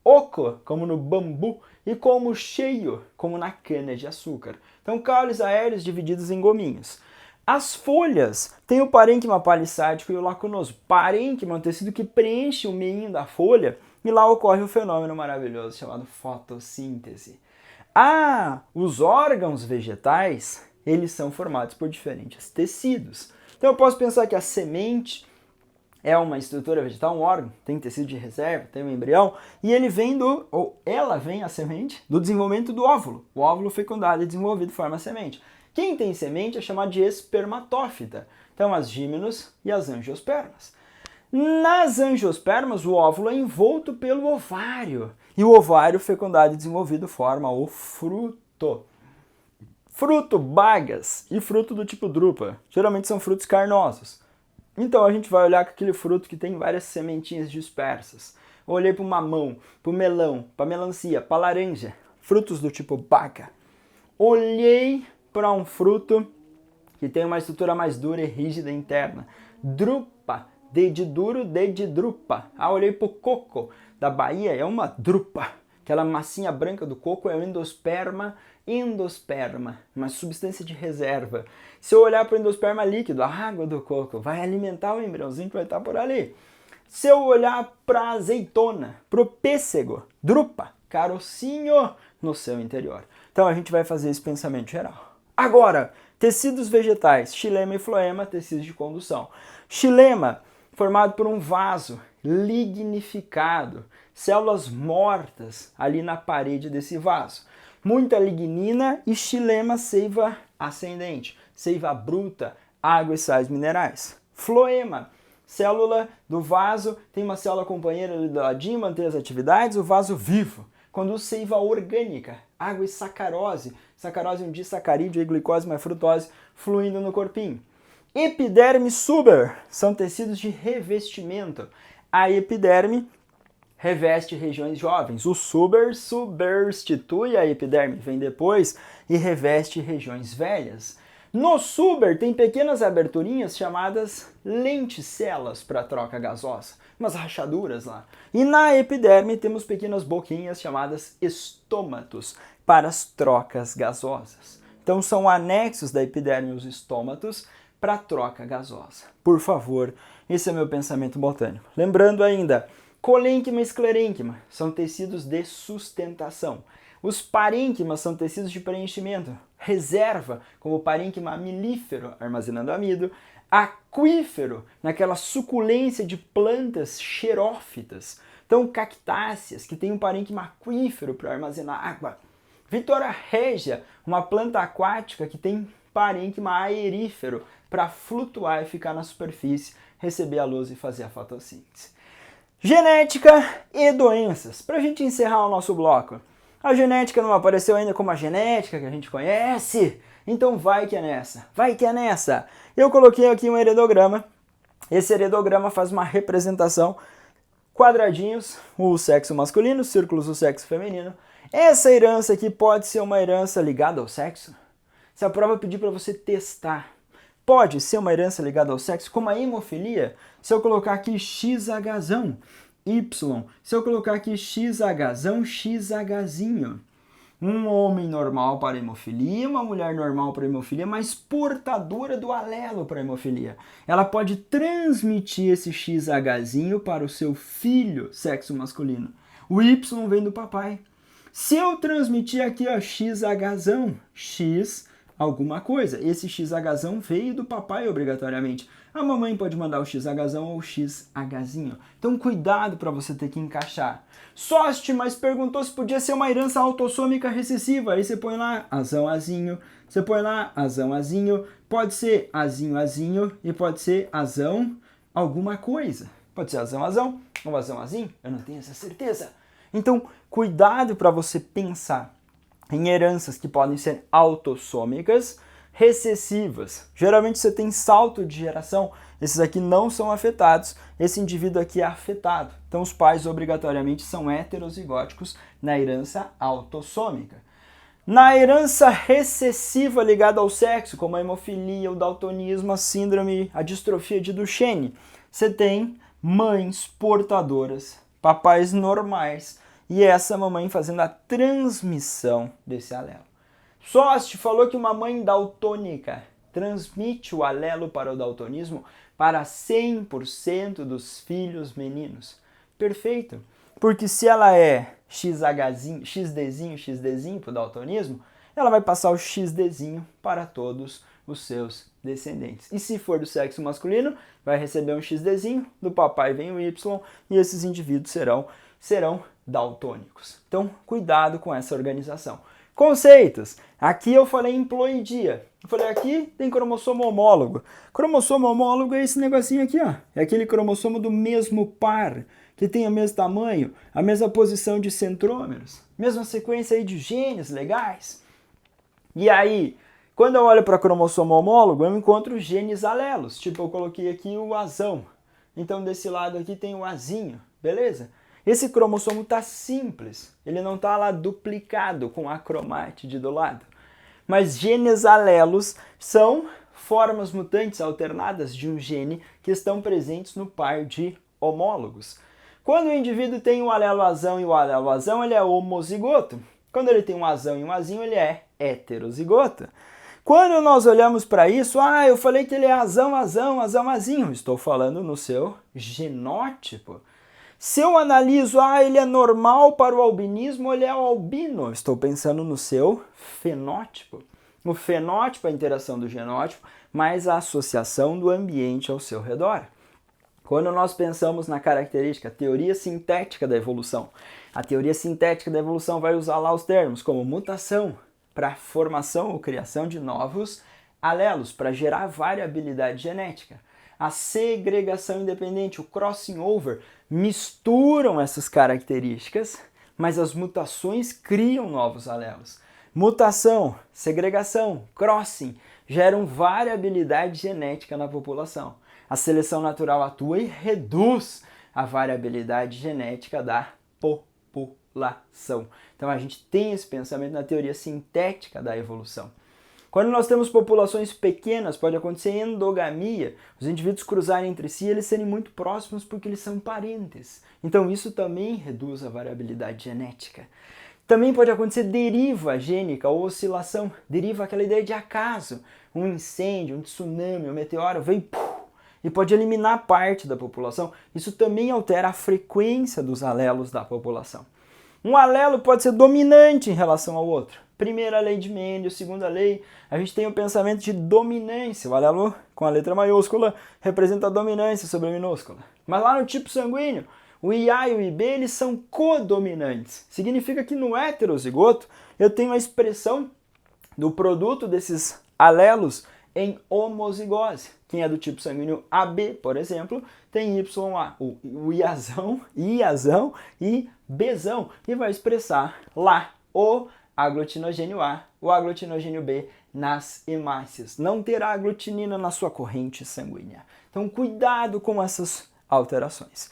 oco, como no bambu, e colmo cheio, como na cana de açúcar. Então, caules aéreos divididos em gominhos. As folhas têm o parênquima palissádico e o lacunoso. Parênquima é um tecido que preenche o meio da folha e lá ocorre o fenômeno maravilhoso chamado fotossíntese. Os órgãos vegetais, eles são formados por diferentes tecidos. Então eu posso pensar que a semente é uma estrutura vegetal, um órgão, tem tecido de reserva, tem um embrião, e ele vem ela vem, a semente, do desenvolvimento do óvulo. O óvulo fecundado e desenvolvido forma a semente. Quem tem semente é chamado de espermatófita. Então as gímenos e as angiospermas. Nas angiospermas, o óvulo é envolto pelo ovário. E o ovário fecundado e desenvolvido forma o fruto. Fruto, bagas e fruto do tipo drupa. Geralmente são frutos carnosos. Então a gente vai olhar com aquele fruto que tem várias sementinhas dispersas. Olhei para o mamão, para o melão, para a melancia, para a laranja. Frutos do tipo baga. Olhei para um fruto que tem uma estrutura mais dura e rígida interna. Drupa. D de duro, D de drupa. Olhei para o coco da Bahia, é uma drupa. Aquela massinha branca do coco é o endosperma, uma substância de reserva. Se eu olhar para o endosperma líquido, a água do coco vai alimentar o embriãozinho que vai estar por ali. Se eu olhar para a azeitona, para o pêssego, drupa, carocinho no seu interior. Então a gente vai fazer esse pensamento geral. Agora, tecidos vegetais, xilema e floema, tecidos de condução. Xilema, formado por um vaso lignificado, células mortas ali na parede desse vaso. Muita lignina e xilema, seiva ascendente, seiva bruta, água e sais minerais. Floema, célula do vaso, tem uma célula companheira ali do ladinho, mantém as atividades, o vaso vivo. Conduz seiva orgânica, água e sacarose, sacarose um disacarídeo e glicose mais frutose fluindo no corpinho. Epiderme suber, são tecidos de revestimento. A epiderme reveste regiões jovens. O suber substitui a epiderme, vem depois e reveste regiões velhas. No suber tem pequenas aberturinhas chamadas lenticelas para troca gasosa, umas rachaduras lá. E na epiderme temos pequenas boquinhas chamadas estômatos para as trocas gasosas. Então são anexos da epiderme os estômatos para troca gasosa. Por favor, esse é meu pensamento botânico. Lembrando ainda, colênquima e esclerênquima são tecidos de sustentação. Os parênquimas são tecidos de preenchimento, reserva, como o parênquima amilífero, armazenando amido, aquífero, naquela suculência de plantas xerófitas. Então, cactáceas, que tem um parênquima aquífero para armazenar água. Vitória régia, uma planta aquática que tem parênquima aerífero para flutuar e ficar na superfície, receber a luz e fazer a fotossíntese. Genética e doenças. Para a gente encerrar o nosso bloco. A genética não apareceu ainda como a genética que a gente conhece, então vai que é nessa, vai que é nessa. Eu coloquei aqui um heredograma, esse heredograma faz uma representação, quadradinhos, o sexo masculino, círculos, o sexo feminino. Essa herança aqui pode ser uma herança ligada ao sexo? Se a prova pedir para você testar, pode ser uma herança ligada ao sexo, como a hemofilia? Se eu colocar aqui XHzão, Y. Se eu colocar aqui XHzão, XHzinho. Um homem normal para hemofilia, uma mulher normal para hemofilia, mas portadora do alelo para hemofilia. Ela pode transmitir esse XHzinho para o seu filho, sexo masculino. O Y vem do papai. Se eu transmitir aqui, ó, XHzão, X alguma coisa, esse XHzão veio do papai obrigatoriamente. A mamãe pode mandar o XHzão ou o XHzinho. Então cuidado para você ter que encaixar. Sóste, mas perguntou se podia ser uma herança autossômica recessiva. Aí você põe lá azão, azinho. Você põe lá azão, azinho. Pode ser azinho, azinho. E pode ser azão alguma coisa. Pode ser azão, azão ou azão, azinho. Eu não tenho essa certeza. Então, cuidado para você pensar em heranças que podem ser autossômicas, recessivas. Geralmente você tem salto de geração, esses aqui não são afetados, esse indivíduo aqui é afetado. Então os pais obrigatoriamente são heterozigóticos na herança autossômica. Na herança recessiva ligada ao sexo, como a hemofilia, o daltonismo, a síndrome, a distrofia de Duchenne, você tem mães portadoras, papais normais, e essa mamãe fazendo a transmissão desse alelo. Sost falou que uma mãe daltônica transmite o alelo para o daltonismo para 100% dos filhos meninos. Perfeito, porque se ela é XHzinho, XDzinho para o daltonismo, ela vai passar o XDzinho para todos os seus descendentes. E se for do sexo masculino, vai receber um XDzinho, do papai vem o Y, e esses indivíduos serão daltônicos. Então, cuidado com essa organização. Conceitos. Aqui eu falei em ploidia. Eu falei aqui tem cromossomo homólogo. Cromossomo homólogo é esse negocinho aqui, ó. É aquele cromossomo do mesmo par, que tem o mesmo tamanho, a mesma posição de centrômeros, mesma sequência aí de genes legais. E aí, quando eu olho para cromossomo homólogo, eu encontro genes alelos. Tipo, eu coloquei aqui o azão. Então, desse lado aqui tem o azinho, beleza? Esse cromossomo está simples, ele não está lá duplicado com a cromátide do lado. Mas genes alelos são formas mutantes alternadas de um gene que estão presentes no par de homólogos. Quando o indivíduo tem um alelo azão e o alelo azão, ele é homozigoto. Quando ele tem um azão e um azinho, ele é heterozigoto. Quando nós olhamos para isso, eu falei que ele é azão, azão, azão, azinho. Estou falando no seu genótipo. Se eu analiso, ele é normal para o albinismo ou ele é albino, estou pensando no seu fenótipo. O fenótipo é a interação do genótipo, mais a associação do ambiente ao seu redor. Quando nós pensamos na característica, teoria sintética da evolução, a teoria sintética da evolução vai usar lá os termos como mutação, para formação ou criação de novos alelos, para gerar variabilidade genética. A segregação independente, o crossing over, misturam essas características, mas as mutações criam novos alelos. Mutação, segregação, crossing geram variabilidade genética na população. A seleção natural atua e reduz a variabilidade genética da população. Então a gente tem esse pensamento na teoria sintética da evolução. Quando nós temos populações pequenas, pode acontecer endogamia, os indivíduos cruzarem entre si e eles serem muito próximos porque eles são parentes. Então isso também reduz a variabilidade genética. Também pode acontecer deriva gênica ou oscilação. Deriva aquela ideia de acaso. Um incêndio, um tsunami, um meteoro veio e pode eliminar parte da população. Isso também altera a frequência dos alelos da população. Um alelo pode ser dominante em relação ao outro. Primeira lei de Mendel, segunda lei, a gente tem o pensamento de dominância. O alelo com a letra maiúscula representa a dominância sobre a minúscula. Mas lá no tipo sanguíneo, o IA e o IB eles são codominantes. Significa que no heterozigoto eu tenho a expressão do produto desses alelos em homozigose. Quem é do tipo sanguíneo AB, por exemplo, tem YA, o IAzão e Bzão, e vai expressar lá o aglutinogênio A, o aglutinogênio B nas hemácias. Não terá aglutinina na sua corrente sanguínea. Então, cuidado com essas alterações.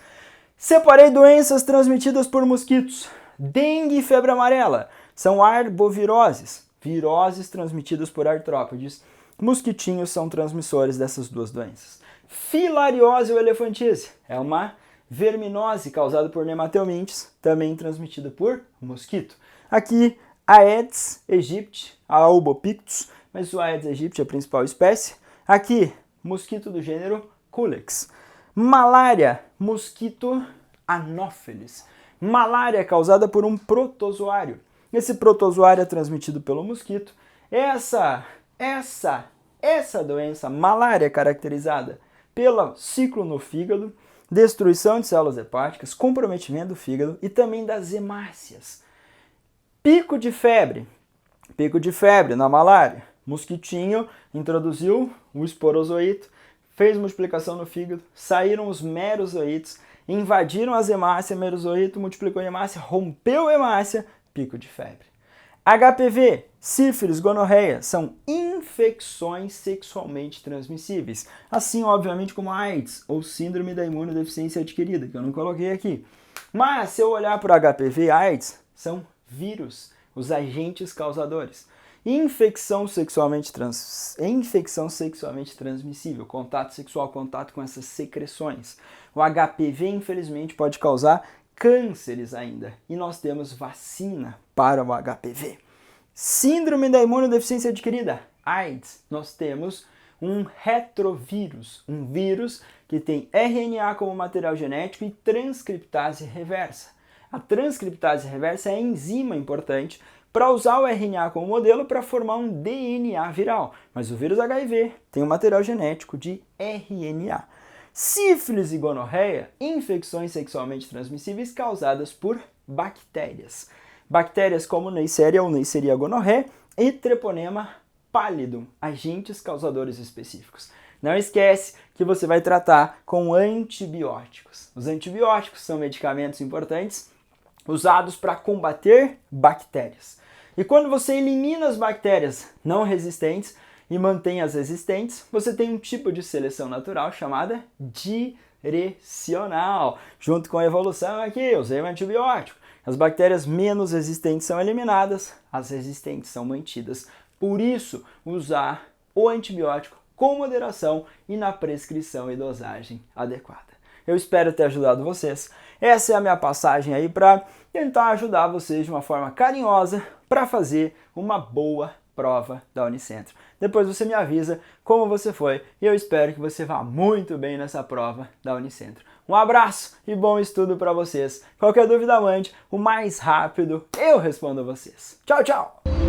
Separei doenças transmitidas por mosquitos. Dengue e febre amarela são arboviroses, viroses transmitidas por artrópodes. Mosquitinhos são transmissores dessas duas doenças. Filariose ou elefantise é uma verminose causada por nematelmintes, também transmitida por mosquito. Aqui Aedes aegypti, a Albopictus, mas o Aedes aegypti é a principal espécie. Aqui, mosquito do gênero Culex. Malária, mosquito Anopheles. Malária é causada por um protozoário. Esse protozoário é transmitido pelo mosquito. Essa doença, malária, é caracterizada pelo ciclo no fígado, destruição de células hepáticas, comprometimento do fígado e também das hemácias. Pico de febre na malária. Mosquitinho introduziu o esporozoito, fez multiplicação no fígado, saíram os merozoítos, invadiram as hemácias, merozoíto multiplicou em hemácia, rompeu a hemácia, pico de febre. HPV, sífilis, gonorreia, são infecções sexualmente transmissíveis. Assim, obviamente, como a AIDS, ou síndrome da imunodeficiência adquirida, que eu não coloquei aqui. Mas, se eu olhar para o HPV e AIDS, são vírus, os agentes causadores. Infecção sexualmente transmissível, contato sexual, contato com essas secreções. O HPV, infelizmente, pode causar cânceres ainda. E nós temos vacina para o HPV. Síndrome da imunodeficiência adquirida, AIDS. Nós temos um retrovírus, um vírus que tem RNA como material genético e transcriptase reversa. A transcriptase reversa é a enzima importante para usar o RNA como modelo para formar um DNA viral. Mas o vírus HIV tem um material genético de RNA. Sífilis e gonorreia, infecções sexualmente transmissíveis causadas por bactérias. Bactérias como Neisseria ou Neisseria gonorrhoeae e Treponema pallidum, agentes causadores específicos. Não esquece que você vai tratar com antibióticos. Os antibióticos são medicamentos importantes usados para combater bactérias. E quando você elimina as bactérias não resistentes e mantém as resistentes, você tem um tipo de seleção natural chamada direcional. Junto com a evolução aqui, usei o antibiótico. As bactérias menos resistentes são eliminadas, as resistentes são mantidas. Por isso, usar o antibiótico com moderação e na prescrição e dosagem adequada. Eu espero ter ajudado vocês. Essa é a minha passagem aí para tentar ajudar vocês de uma forma carinhosa para fazer uma boa prova da Unicentro. Depois você me avisa como você foi e eu espero que você vá muito bem nessa prova da Unicentro. Um abraço e bom estudo para vocês. Qualquer dúvida, mande. O mais rápido eu respondo a vocês. Tchau, tchau!